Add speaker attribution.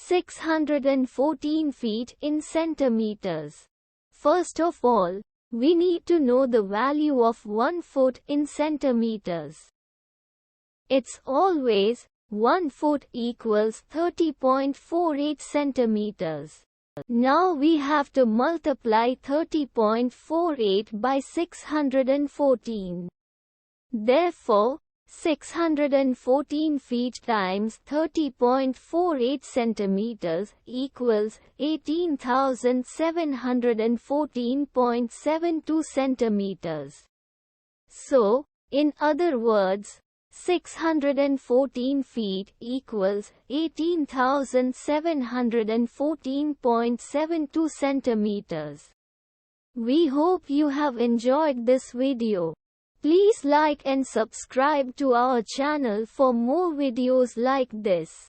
Speaker 1: 614 feet in centimeters. First of all, we need to know the value of 1 foot in centimeters. It's always 1 foot equals 30.48 centimeters. Now we have to multiply 30.48 by 614. Therefore, 614 feet times 30.48 centimeters equals 18,714.72 centimeters. So, in other words, 614 feet equals 18,714.72 centimeters. We hope you have enjoyed this video. Please like and subscribe to our channel for more videos like this.